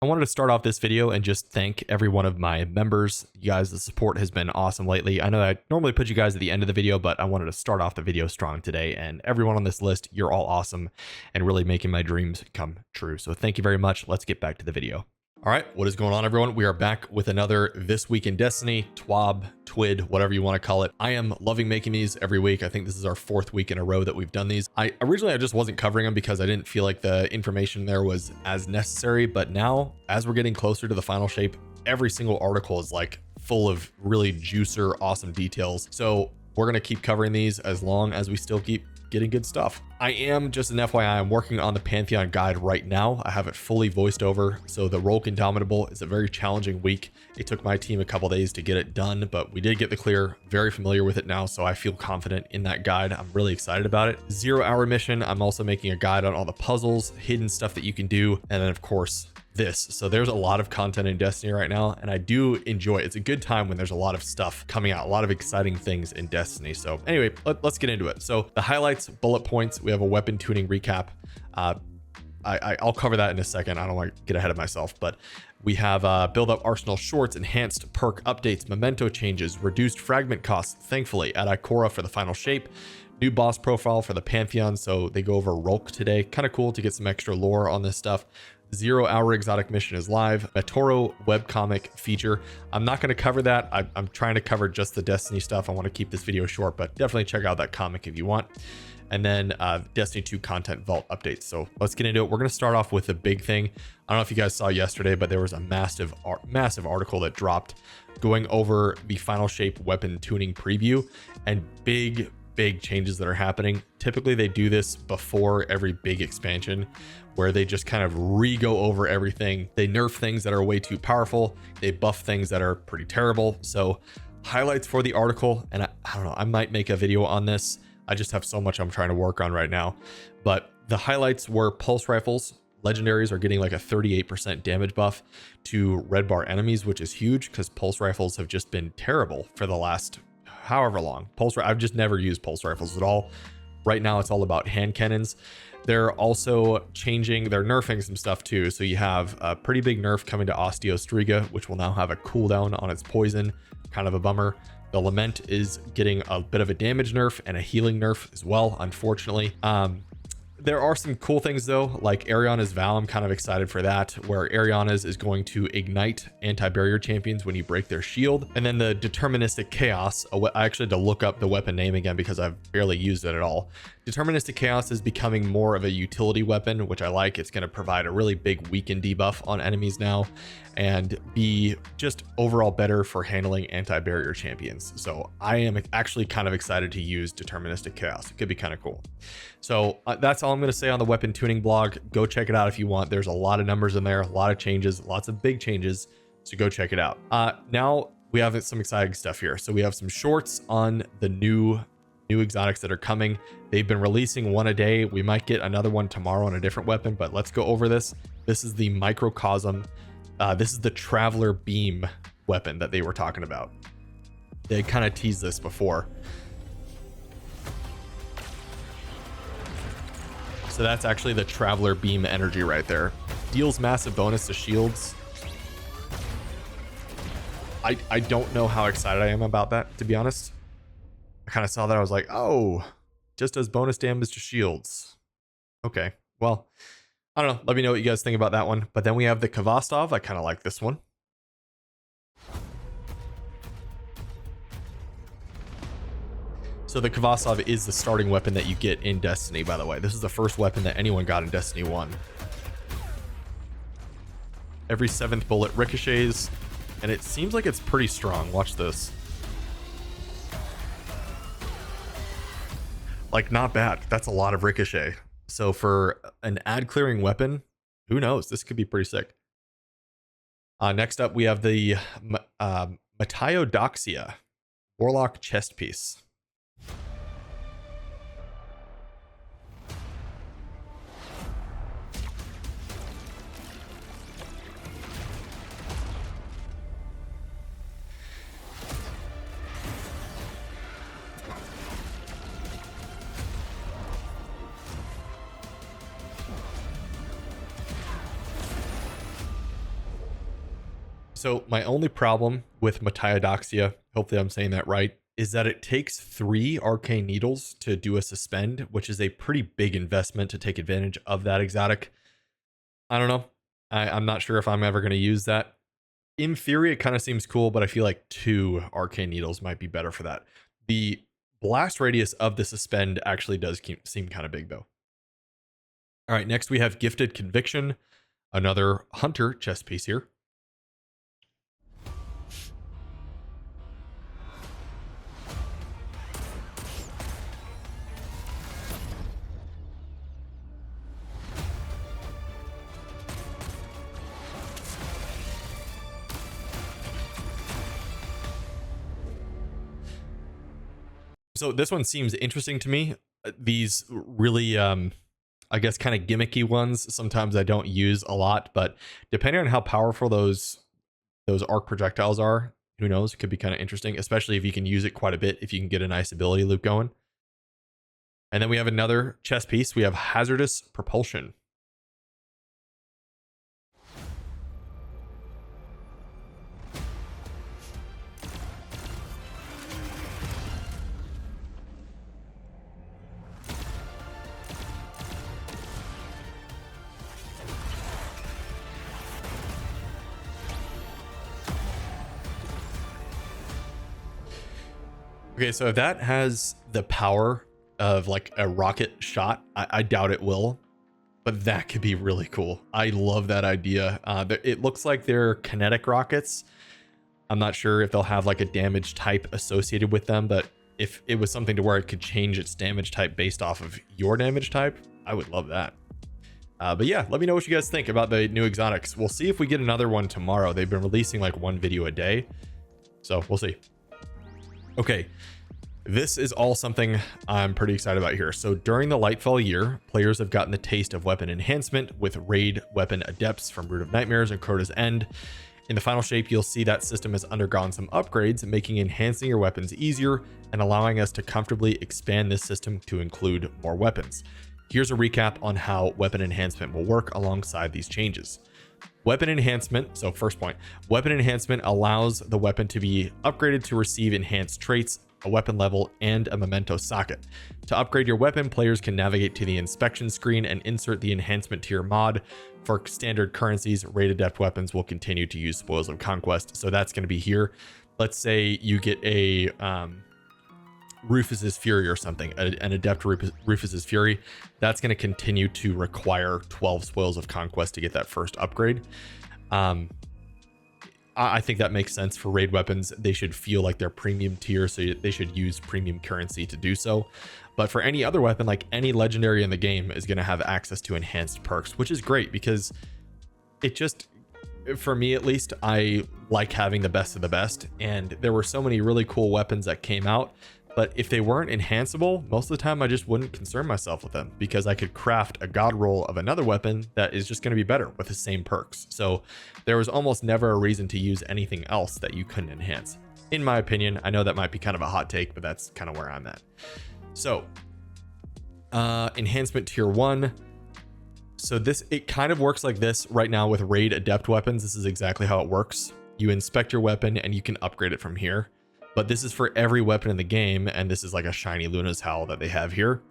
I wanted to start off this video and just thank every one of my members. You guys, the support has been awesome lately. I know I normally put you guys at the end of the video, but I wanted to start off the video strong today. And everyone on this list, you're all awesome and really making my dreams come true. So thank you very much. Let's get back to the video. All right, what is going on, everyone? We are back with another This Week in Destiny, TWID, whatever you want to call it. I am loving making these every week. I think this is our 4th week in a row that we've done these. Originally I just wasn't covering them because I didn't feel like the information there was as necessary. But now, as we're getting closer to the final shape, every single article is like full of really juicer, awesome details. So we're going to keep covering these as long as we still keep getting good stuff. I am, just an FYI, I'm working on the Pantheon guide right now. I have it fully voiced over. So the Rolk Indomitable is a very challenging week. It took my team a couple days to get it done, but we did get the clear. Very familiar with it now, so I feel confident in that guide. I'm really excited about it. 0 hour mission. I'm also making a guide on all the puzzles, hidden stuff that you can do, and then of course this. So there's a lot of content in Destiny right now, and I do enjoy it. It's a good time when there's a lot of stuff coming out, a lot of exciting things in Destiny. So anyway, let's get into it. So the highlights, bullet points, we have a weapon tuning recap. I'll cover that in a second. I don't want to get ahead of myself, but we have build up arsenal shorts, enhanced perk updates, memento changes, reduced fragment costs, thankfully, at Ikora for the final shape, new boss profile for the Pantheon. So they go over Rolk today. Kind of cool to get some extra lore on this stuff. 0 hour exotic mission is live. Metoro webcomic feature. I'm not going to cover that. I'm trying to cover just the Destiny stuff. I want to keep this video short, but definitely check out that comic if you want. And then Destiny 2 content vault updates. So let's get into it. We're going to start off with the big thing. I don't know if you guys saw yesterday, but there was a massive article that dropped going over the final shape weapon tuning preview and big changes that are happening. Typically they do this before every big expansion where they just kind of re-go over everything. They nerf things that are way too powerful. They buff things that are pretty terrible. So highlights for the article, and I don't know, I might make a video on this. I just have so much I'm trying to work on right now. But the highlights were pulse rifles. Legendaries are getting like a 38% damage buff to red bar enemies, which is huge because pulse rifles have just been terrible for the last however long. I've just never used pulse rifles at all. Right now it's all about hand cannons. They're also they're nerfing some stuff too. So you have a pretty big nerf coming to Osteostriga, which will now have a cooldown on its poison. Kind of a bummer. The Lament is getting a bit of a damage nerf and a healing nerf as well, unfortunately. There are some cool things though, like Ariana's Vow. I'm kind of excited for that, where Ariana's is going to ignite anti-barrier champions when you break their shield. And then the Deterministic Chaos, I actually had to look up the weapon name again because I've barely used it at all. Deterministic Chaos is becoming more of a utility weapon, which I like. It's going to provide a really big weaken debuff on enemies now and be just overall better for handling anti-barrier champions. So I am actually kind of excited to use Deterministic Chaos. It could be kind of cool. So that's all I'm going to say on the weapon tuning blog. Go check it out if you want. There's a lot of numbers in there, a lot of changes, lots of big changes. So go check it out. Now we have some exciting stuff here. So we have some shorts on the new exotics that are coming. They've been releasing one a day. We might get another one tomorrow on a different weapon, but let's go over this. This is the Microcosm. This is the Traveler Beam weapon that they were talking about. They kind of teased this before. So that's actually the Traveler Beam energy right there. Deals massive bonus to shields. I don't know how excited I am about that, to be honest. I kind of saw that. I was like, oh, just does bonus damage to shields. Okay, well, I don't know. Let me know what you guys think about that one. But then we have the Kvastov. I kind of like this one. So the Kvastov is the starting weapon that you get in Destiny, by the way. This is the first weapon that anyone got in Destiny 1. Every 7th bullet ricochets, and it seems like it's pretty strong. Watch this. Like, not bad. That's a lot of ricochet. So for an ad clearing weapon, who knows? This could be pretty sick. Next up, we have the Metiodoxia Warlock chest piece. So my only problem with Metiodoxia, hopefully I'm saying that right, is that it takes 3 arcane needles to do a suspend, which is a pretty big investment to take advantage of that exotic. I don't know. I'm not sure if I'm ever going to use that. In theory, it kind of seems cool, but I feel like 2 arcane needles might be better for that. The blast radius of the suspend actually does seem kind of big though. All right, next we have Gifted Conviction, another hunter chest piece here. So this one seems interesting to me. These really, I guess, kind of gimmicky ones, sometimes I don't use a lot, but depending on how powerful those arc projectiles are, who knows, it could be kind of interesting, especially if you can use it quite a bit, if you can get a nice ability loop going. And then we have another chest piece. We have Hazardous Propulsion. Okay, so if that has the power of like a rocket shot, I doubt it will, but that could be really cool. I love that idea. It looks like they're kinetic rockets. I'm not sure if they'll have like a damage type associated with them, but if it was something to where it could change its damage type based off of your damage type, I would love that. But yeah, let me know what you guys think about the new exotics. We'll see if we get another one tomorrow. They've been releasing like 1 video a day, so we'll see. Okay, this is all something I'm pretty excited about here. So during the Lightfall year, players have gotten the taste of weapon enhancement with raid weapon adepts from Root of Nightmares and Crota's End. In the final shape, you'll see that system has undergone some upgrades, making enhancing your weapons easier and allowing us to comfortably expand this system to include more weapons. Here's a recap on how weapon enhancement will work alongside these changes. Weapon enhancement, so first point, weapon enhancement allows the weapon to be upgraded to receive enhanced traits, a weapon level, and a memento socket. To upgrade your weapon, players can navigate to the inspection screen and insert the enhancement tier mod. For standard currencies, raid adept weapons will continue to use Spoils of Conquest, so that's going to be here. Let's say you get a Rufus's Fury or something, an adept Rufus's Fury, that's going to continue to require 12 Spoils of Conquest to get that first upgrade. I think that makes sense for raid weapons. They should feel like they're premium tier, so they should use premium currency to do so. But for any other weapon, like any legendary in the game is going to have access to enhanced perks, which is great because it just, for me at least, I like having the best of the best. And there were so many really cool weapons that came out, but if they weren't enhanceable, most of the time I just wouldn't concern myself with them because I could craft a god roll of another weapon that is just going to be better with the same perks. So there was almost never a reason to use anything else that you couldn't enhance. In my opinion, I know that might be kind of a hot take, but that's kind of where I'm at. So enhancement tier 1. So it kind of works like this right now with raid adept weapons. This is exactly how it works. You inspect your weapon and you can upgrade it from here. But this is for every weapon in the game, and this is like a shiny Luna's Howl that they have here.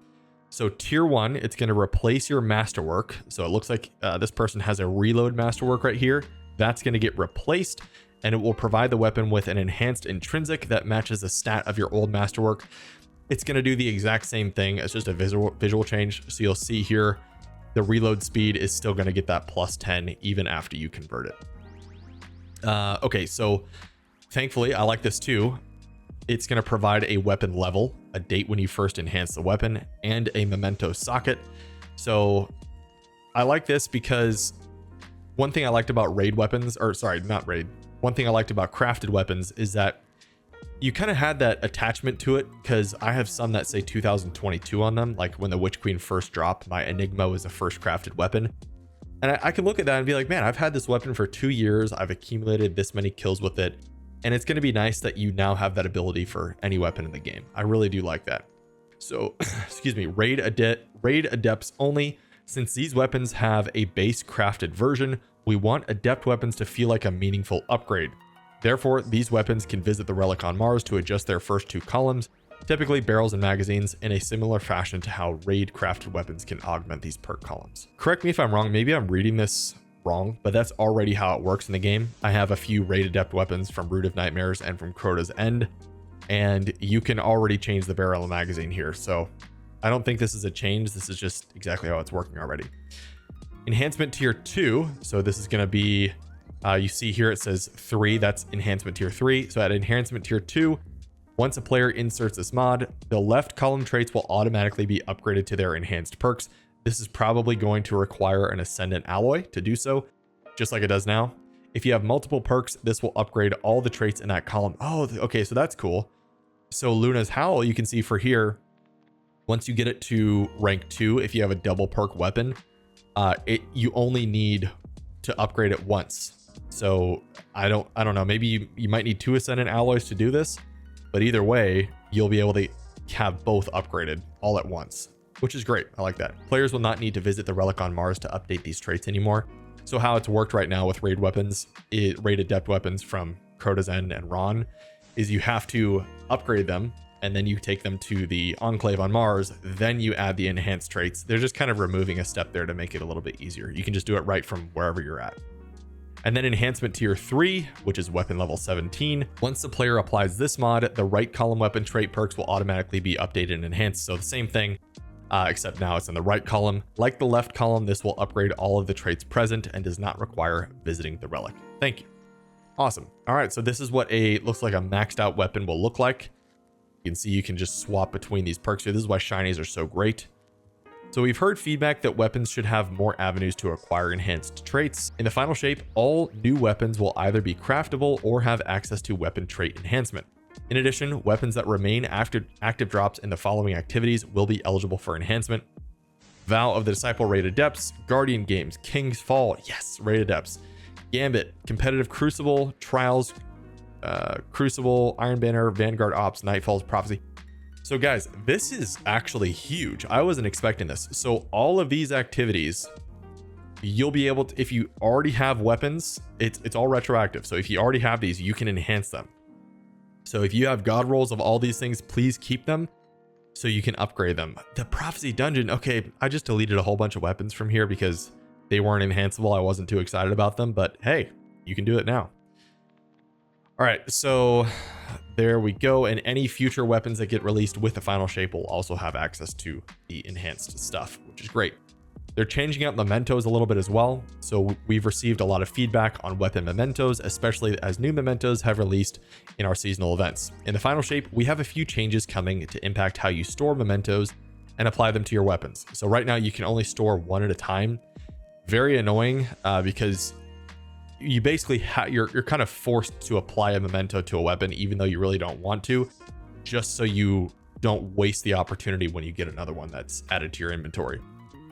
So tier 1, it's going to replace your masterwork. So it looks like this person has a reload masterwork right here. That's going to get replaced, and it will provide the weapon with an enhanced intrinsic that matches the stat of your old masterwork. It's going to do the exact same thing. It's just a visual change. So you'll see here, the reload speed is still going to get that plus 10 even after you convert it. Okay, so thankfully, I like this too. It's going to provide a weapon level, a date when you first enhance the weapon, and a memento socket. So I like this because one thing I liked about raid weapons, or sorry, not raid. One thing I liked about crafted weapons is that you kind of had that attachment to it, because I have some that say 2022 on them. Like when the Witch Queen first dropped, my Enigma was the first crafted weapon. And I can look at that and be like, man, I've had this weapon for 2 years. I've accumulated this many kills with it. And it's going to be nice that you now have that ability for any weapon in the game. I really do like that. So, excuse me, raid adepts only. Since these weapons have a base crafted version, We want adept weapons to feel like a meaningful upgrade. Therefore, these weapons can visit the relic on Mars to adjust their first 2 columns, typically barrels and magazines, in a similar fashion to how raid crafted weapons can augment these perk columns. Correct me if I'm wrong, maybe I'm reading this wrong, but that's already how it works in the game. I have a few raid adept weapons from Root of Nightmares and from Crota's End, and you can already change the barrel and magazine here. So I don't think this is a change. This is just exactly how it's working already. Enhancement tier 2. So this is going to be, you see here it says 3. That's enhancement tier 3. So at enhancement tier 2, once a player inserts this mod, the left column traits will automatically be upgraded to their enhanced perks. This is probably going to require an ascendant alloy to do so, just like it does now. If you have multiple perks, this will upgrade all the traits in that column. Oh, okay, so that's cool. So Luna's Howl, you can see for here, once you get it to rank 2, if you have a double perk weapon, you only need to upgrade it once. So I don't know, maybe you might need 2 ascendant alloys to do this, but either way, you'll be able to have both upgraded all at once, which is great. I like that. Players will not need to visit the relic on Mars to update these traits anymore. So how it's worked right now with raid weapons, raid adept weapons from Crota's End and Ron, is you have to upgrade them, and then you take them to the Enclave on Mars, then you add the enhanced traits. They're just kind of removing a step there to make it a little bit easier. You can just do it right from wherever you're at. And then enhancement tier 3, which is weapon level 17. Once the player applies this mod, the right column weapon trait perks will automatically be updated and enhanced. So the same thing, except now it's in the right column. Like the left column, this will upgrade all of the traits present and does not require visiting the relic. Thank you. Awesome. All right, so this is what looks like a maxed out weapon will look like. You can see you can just swap between these perks here. This is why shinies are so great. So we've heard feedback that weapons should have more avenues to acquire enhanced traits. In the final shape, all new weapons will either be craftable or have access to weapon trait enhancement. In addition, weapons that remain after active drops in the following activities will be eligible for enhancement: Vow of the Disciple raid adepts, Guardian Games, King's Fall, yes, raid adepts, Gambit, Competitive Crucible, Trials, Crucible, Iron Banner, Vanguard Ops, Nightfall's Prophecy. So guys, this is actually huge. I wasn't expecting this. So all of these activities, you'll be able to, if you already have weapons, it's all retroactive. So if you already have these, you can enhance them. So if you have god rolls of all these things, please keep them so you can upgrade them. The Prophecy Dungeon, okay, I just deleted a whole bunch of weapons from here because they weren't enhanceable. I wasn't too excited about them, but hey, you can do it now. All right, so there we go. And any future weapons that get released with the final shape will also have access to the enhanced stuff, which is great. They're changing up mementos a little bit as well. So we've received a lot of feedback on weapon mementos, especially as new mementos have released in our seasonal events. In the final shape, we have a few changes coming to impact how you store mementos and apply them to your weapons. So right now you can only store 1 at a time. Very annoying because you basically you're kind of forced to apply a memento to a weapon even though you really don't want to, just so you don't waste the opportunity when you get another one that's added to your inventory.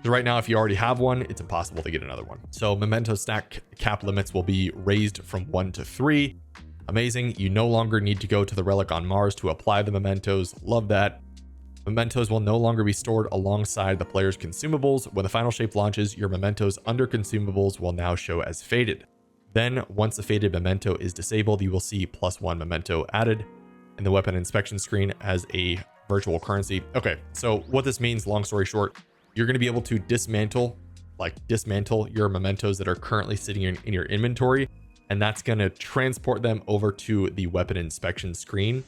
So right now, if you already have one, it's impossible to get another one. So memento stack cap limits will be raised from 1 to 3. Amazing. You no longer need to go to the relic on Mars to apply the mementos. Love that. Mementos will no longer be stored alongside the player's consumables. When the final shape launches, your mementos under consumables will now show as faded. Then, once the faded memento is disabled, you will see +1 memento added in the weapon inspection screen as a virtual currency. Okay, so what this means, long story short, you're going to be able to dismantle your mementos that are currently sitting in your inventory, and that's going to transport them over to the weapon inspection screen,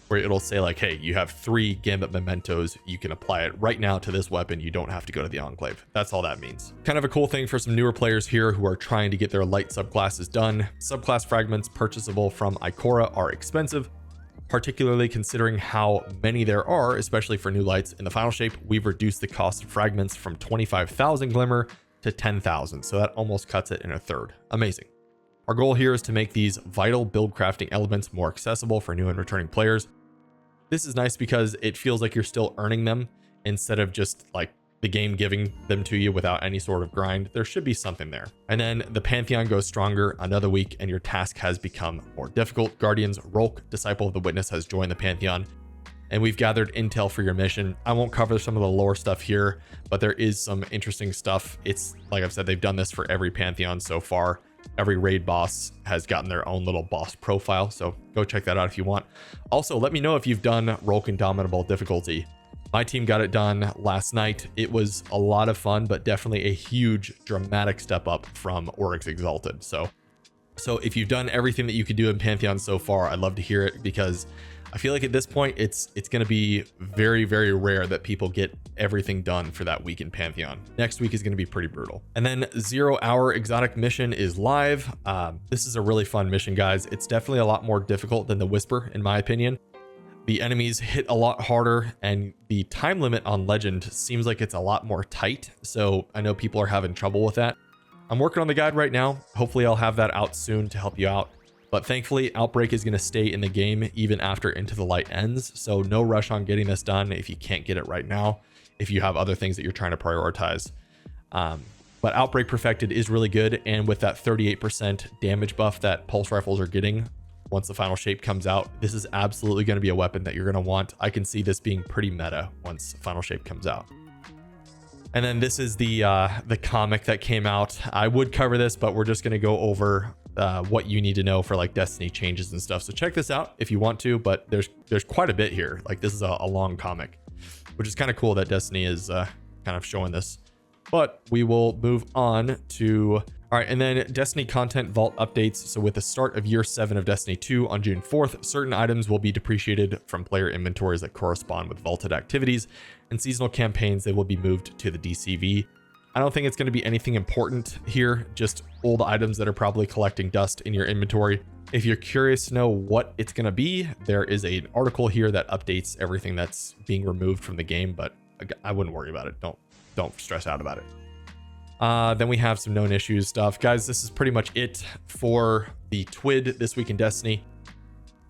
where it'll say like, hey, you have 3 Gambit mementos. You can apply it right now to this weapon. You don't have to go to the Enclave. That's all that means. Kind of a cool thing for some newer players here who are trying to get their light subclasses done. Subclass fragments purchasable from Ikora are expensive, particularly considering how many there are, especially for new lights. In the final shape, we've reduced the cost of fragments from 25,000 glimmer to 10,000. So that almost cuts it in a third. Amazing. Our goal here is to make these vital build crafting elements more accessible for new and returning players. This is nice because it feels like you're still earning them instead of just like the game giving them to you without any sort of grind. There should be something there. And then the Pantheon goes stronger another week and your task has become more difficult. Guardians Rolk, Disciple of the Witness, has joined the Pantheon. and we've gathered intel for your mission. I won't cover some of the lore stuff here, but there is some interesting stuff. It's like I've said, they've done this for every Pantheon so far. Every raid boss has gotten their own little boss profile, so go check that out if you want. Also, let me know if you've done Rolk Indomitable difficulty. My team got it done last night. It was a lot of fun, but definitely a huge dramatic step up from Oryx Exalted. So if you've done everything that you could do in Pantheon so far, I'd love to hear it, because I feel like at this point it's going to be very, very rare that people get everything done for that week in Pantheon. Next week is going to be pretty brutal. And then 0 Hour Exotic Mission is live. This is a really fun mission, guys. It's definitely a lot more difficult than the Whisper, in my opinion. The enemies hit a lot harder, and the time limit on Legend seems like it's a lot more tight. So I know people are having trouble with that. I'm working on the guide right now. Hopefully I'll have that out soon to help you out. But thankfully, Outbreak is going to stay in the game even after Into the Light ends. So no rush on getting this done if you can't get it right now, if you have other things that you're trying to prioritize. But Outbreak Perfected is really good. And with that 38% damage buff that pulse rifles are getting once the final shape comes out, this is absolutely going to be a weapon that you're going to want. I can see this being pretty meta once final shape comes out. And then this is the comic that came out. I would cover this, but we're just going to go over what you need to know for like Destiny changes and stuff. So check this out if you want to, but there's quite a bit here. Like this is a long comic, which is kind of cool that Destiny is kind of showing this. But we will move on to, all right, and then Destiny content vault updates. So with the start of year 7 of Destiny 2 on June 4th, certain items will be depreciated from player inventories that correspond with vaulted activities, and seasonal campaigns, they will be moved to the DCV. I don't think it's going to be anything important here, just old items that are probably collecting dust in your inventory. If you're curious to know what it's going to be, there is an article here that updates everything that's being removed from the game, but I wouldn't worry about it. Don't stress out about it. Then we have some known issues stuff. Guys, this is pretty much it for the TWID this week in Destiny.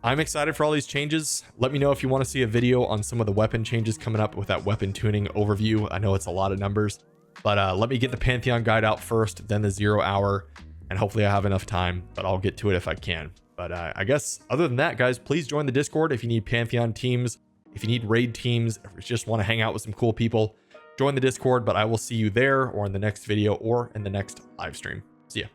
I'm excited for all these changes. Let me know if you want to see a video on some of the weapon changes coming up with that weapon tuning overview. I know it's a lot of numbers, but let me get the Pantheon guide out first, then the 0 Hour, and hopefully I have enough time, but I'll get to it if I can. But I guess other than that, guys, please join the Discord if you need Pantheon teams, if you need raid teams, if you just want to hang out with some cool people. Join the Discord, but I will see you there or in the next video or in the next live stream. See ya.